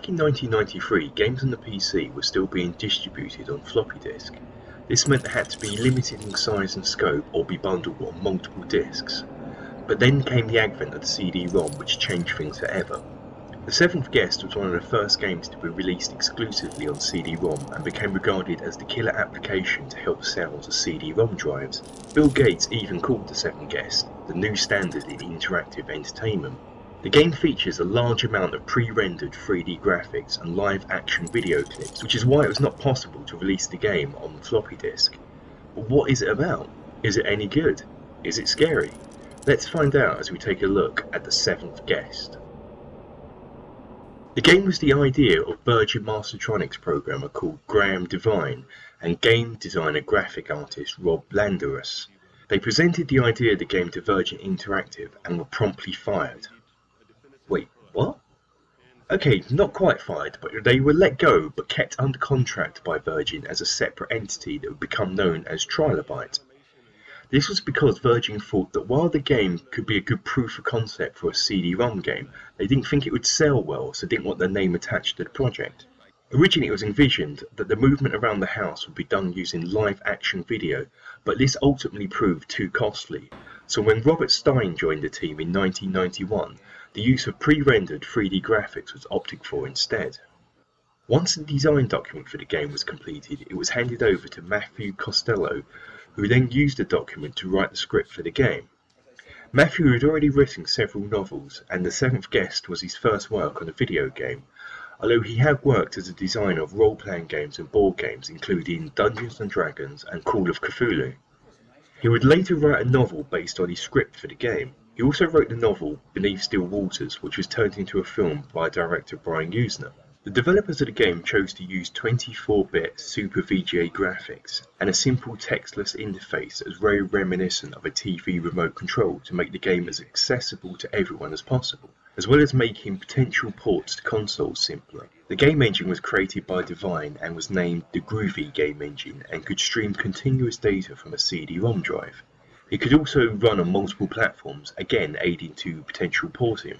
Back in 1993, games on the PC were still being distributed on floppy disk. This meant they had to be limited in size and scope or be bundled on multiple disks. But then came the advent of the CD-ROM, which changed things forever. The Seventh Guest was one of the first games to be released exclusively on CD-ROM and became regarded as the killer application to help sales of CD-ROM drives. Bill Gates even called the Seventh Guest the new standard in interactive entertainment. The game features a large amount of pre-rendered 3D graphics and live-action video clips, which is why it was not possible to release the game on floppy disk. But what is it about? Is it any good? Is it scary? Let's find out as we take a look at the Seventh Guest. The game was the idea of Virgin Mastertronics programmer called Graham Devine and game designer graphic artist Rob Landerus. They presented the idea of the game to Virgin Interactive and were promptly fired. Wait, what? Okay, not quite fired, but they were let go but kept under contract by Virgin as a separate entity that would become known as Trilobite. This was because Virgin thought that while the game could be a good proof of concept for a CD-ROM game, they didn't think it would sell well, so didn't want their name attached to the project. Originally it was envisioned that the movement around the house would be done using live-action video, but this ultimately proved too costly. So when Robert Stein joined the team in 1991, the use of pre-rendered 3D graphics was opted for instead. Once the design document for the game was completed, it was handed over to Matthew Costello, who then used the document to write the script for the game. Matthew had already written several novels, and The Seventh Guest was his first work on a video game, although he had worked as a designer of role-playing games and board games including Dungeons & Dragons and Call of Cthulhu. He would later write a novel based on his script for the game. He also wrote the novel Beneath Still Waters, which was turned into a film by director Brian Usner. The developers of the game chose to use 24-bit Super VGA graphics and a simple textless interface that was very reminiscent of a TV remote control to make the game as accessible to everyone as possible, as well as making potential ports to consoles simpler. The game engine was created by Devine and was named the Groovy Game Engine and could stream continuous data from a CD-ROM drive. It could also run on multiple platforms, again aiding to potential porting.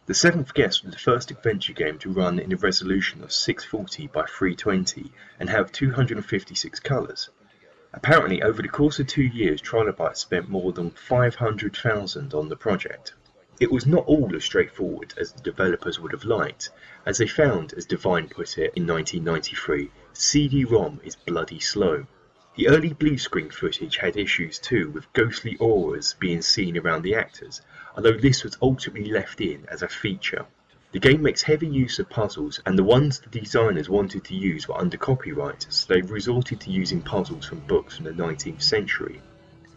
The Seventh Guest was the first adventure game to run in a resolution of 640 by 320 and have 256 colours. Apparently, over the course of 2 years, Trilobite spent more than $500,000 on the project. It was not all as straightforward as the developers would have liked, as they found, as Devine put it in 1993, CD-ROM is bloody slow. The early blue screen footage had issues too, with ghostly auras being seen around the actors, although this was ultimately left in as a feature. The game makes heavy use of puzzles, and the ones the designers wanted to use were under copyright, so they resorted to using puzzles from books from the 19th century.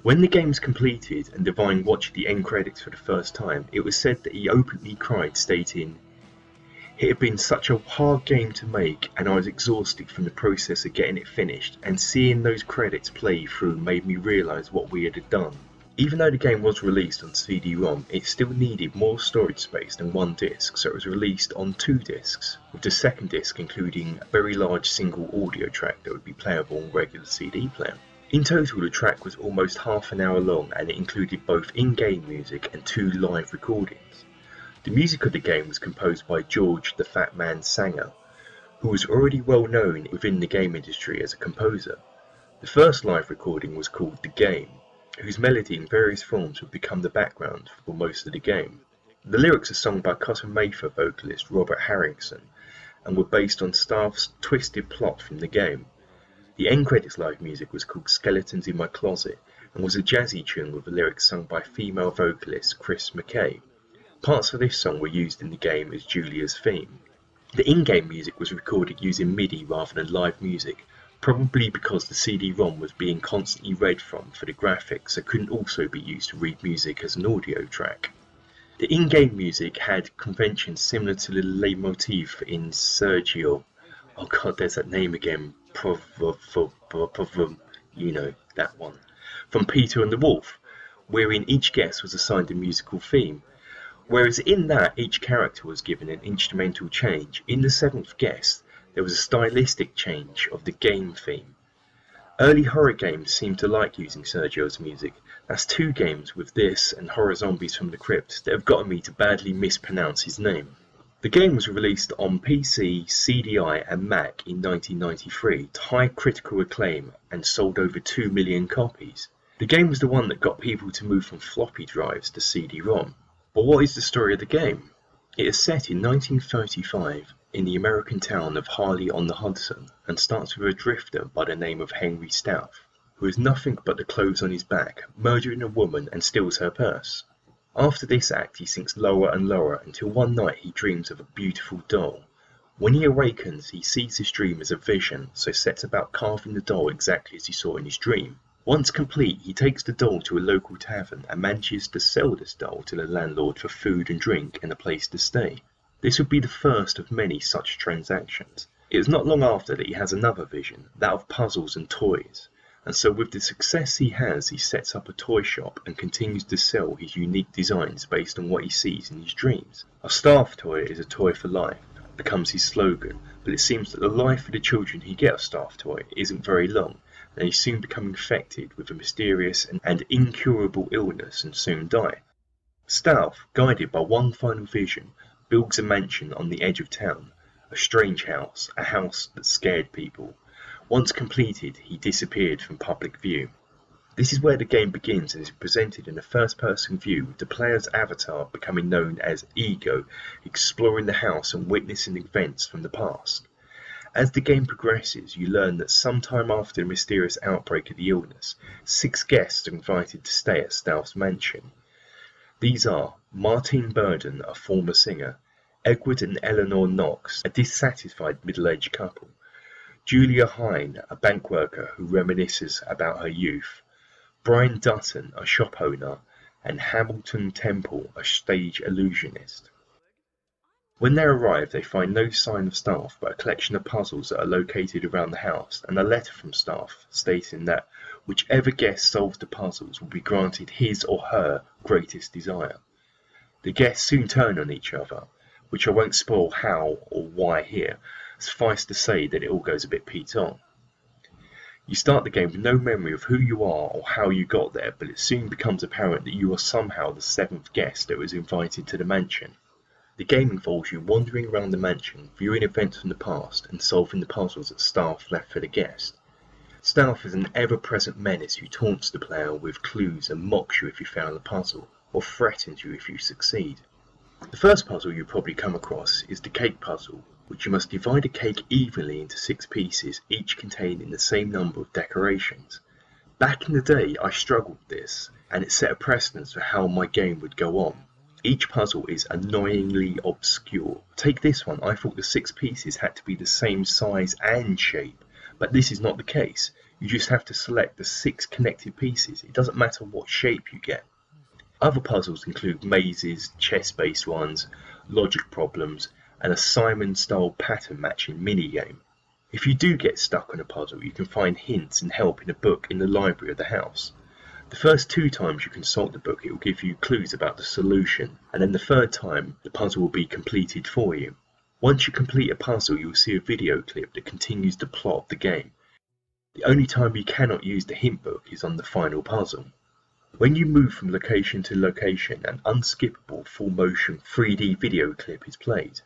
When the game was completed and Devine watched the end credits for the first time, it was said that he openly cried, stating, "It had been such a hard game to make, and I was exhausted from the process of getting it finished, and seeing those credits play through made me realise what we had done." Even though the game was released on CD-ROM, it still needed more storage space than one disc, so it was released on 2 discs, with the second disc including a very large single audio track that would be playable on regular CD player. In total, the track was almost half an hour long, and it included both in-game music and 2 live recordings. The music of the game was composed by George the Fat Man Sanger, who was already well known within the game industry as a composer. The first live recording was called The Game, whose melody in various forms would become the background for most of the game. The lyrics are sung by Cotton Mather vocalist Robert Harrington and were based on Staff's twisted plot from the game. The end credits live music was called Skeletons in My Closet and was a jazzy tune with the lyrics sung by female vocalist Chris McKay. Parts of this song were used in the game as Julia's theme. The in-game music was recorded using MIDI rather than live music, probably because the CD-ROM was being constantly read from for the graphics, so couldn't also be used to read music as an audio track. The in-game music had conventions similar to the leitmotif in Sergio. Oh god, there's that name again. You know, that one. From Peter and the Wolf, wherein each guest was assigned a musical theme. Whereas in that, each character was given an instrumental change, in The Seventh Guest, there was a stylistic change of the game theme. Early horror games seemed to like using Sergio's music. That's 2 games with this and Horror Zombies from the Crypt that have gotten me to badly mispronounce his name. The game was released on PC, CDI and Mac in 1993 to high critical acclaim and sold over 2 million copies. The game was the one that got people to move from floppy drives to CD-ROM. But what is the story of the game? It is set in 1935 in the American town of Harley-on-the-Hudson and starts with a drifter by the name of Henry Stouff, who has nothing but the clothes on his back, murdering a woman and steals her purse. After this act he sinks lower and lower until one night he dreams of a beautiful doll. When he awakens he sees his dream as a vision, so sets about carving the doll exactly as he saw in his dream. Once complete, he takes the doll to a local tavern and manages to sell this doll to the landlord for food and drink and a place to stay. This would be the first of many such transactions. It is not long after that he has another vision, that of puzzles and toys, and so with the success he has, he sets up a toy shop and continues to sell his unique designs based on what he sees in his dreams. A staff toy is a toy for life, becomes his slogan, but it seems that the life of the children who get a staff toy isn't very long, and they soon become infected with a mysterious and incurable illness and soon die. Stouff, guided by one final vision, builds a mansion on the edge of town, a strange house, a house that scared people. Once completed, he disappeared from public view. This is where the game begins and is presented in a first-person view, with the player's avatar becoming known as Ego, exploring the house and witnessing events from the past. As the game progresses, you learn that sometime after the mysterious outbreak of the illness, 6 guests are invited to stay at Stouff's mansion. These are Martine Burden, a former singer, Edward and Eleanor Knox, a dissatisfied middle-aged couple, Julia Hine, a bank worker who reminisces about her youth, Brian Dutton, a shop owner, and Hamilton Temple, a stage illusionist. When they arrive, they find no sign of Stouff but a collection of puzzles that are located around the house and a letter from Stouff stating that whichever guest solves the puzzles will be granted his or her greatest desire. The guests soon turn on each other, which I won't spoil how or why here, suffice to say that it all goes a bit Pete on. You start the game with no memory of who you are or how you got there, but it soon becomes apparent that you are somehow the 7th guest that was invited to the mansion. The game involves you wandering around the mansion, viewing events from the past, and solving the puzzles that Stouff left for the guest. Stouff is an ever-present menace who taunts the player with clues and mocks you if you fail a puzzle, or threatens you if you succeed. The first puzzle you probably come across is the cake puzzle, which you must divide a cake evenly into 6 pieces, each containing the same number of decorations. Back in the day I struggled with this, and it set a precedence for how my game would go on. Each puzzle is annoyingly obscure. Take this one, I thought the 6 pieces had to be the same size and shape, but this is not the case. You just have to select the 6 connected pieces. It doesn't matter what shape you get. Other puzzles include mazes, chess-based ones, logic problems, and a Simon-style pattern matching minigame. If you do get stuck on a puzzle, you can find hints and help in a book in the library of the house. The first 2 times you consult the book, it will give you clues about the solution, and then the 3rd time, the puzzle will be completed for you. Once you complete a puzzle, you will see a video clip that continues the plot of the game. The only time you cannot use the hint book is on the final puzzle. When you move from location to location, an unskippable full-motion 3D video clip is played.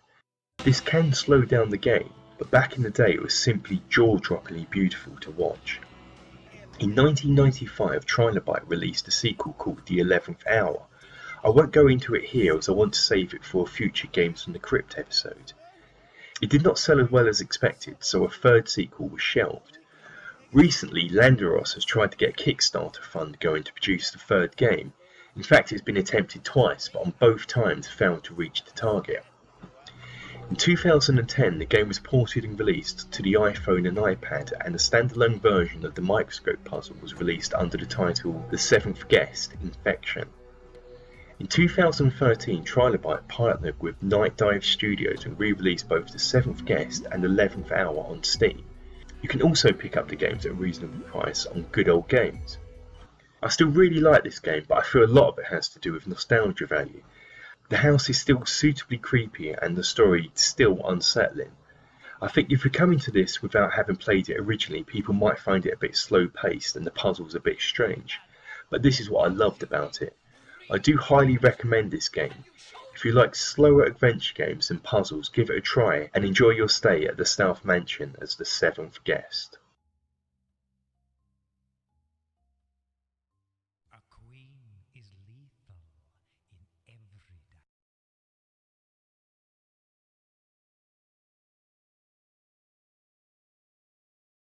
This can slow down the game, but back in the day it was simply jaw-droppingly beautiful to watch. In 1995, Trilobite released a sequel called The 11th Hour. I won't go into it here as I want to save it for a future Games from the Crypt episode. It did not sell as well as expected, so a 3rd sequel was shelved. Recently, Landeros has tried to get a Kickstarter fund going to produce the 3rd game. In fact, it's been attempted twice, but on both times failed to reach the target. In 2010, the game was ported and released to the iPhone and iPad, and a standalone version of the microscope puzzle was released under the title The 7th Guest Infection. In 2013, Trilobite partnered with Night Dive Studios and re-released both The 7th Guest and 11th Hour on Steam. You can also pick up the games at a reasonable price on Good Old Games. I still really like this game, but I feel a lot of it has to do with nostalgia value. The house is still suitably creepy and the story still unsettling. I think if you're coming to this without having played it originally, people might find it a bit slow paced and the puzzles a bit strange. But this is what I loved about it. I do highly recommend this game. If you like slower adventure games and puzzles, give it a try and enjoy your stay at the South Mansion as the 7th guest. A queen is lethal in every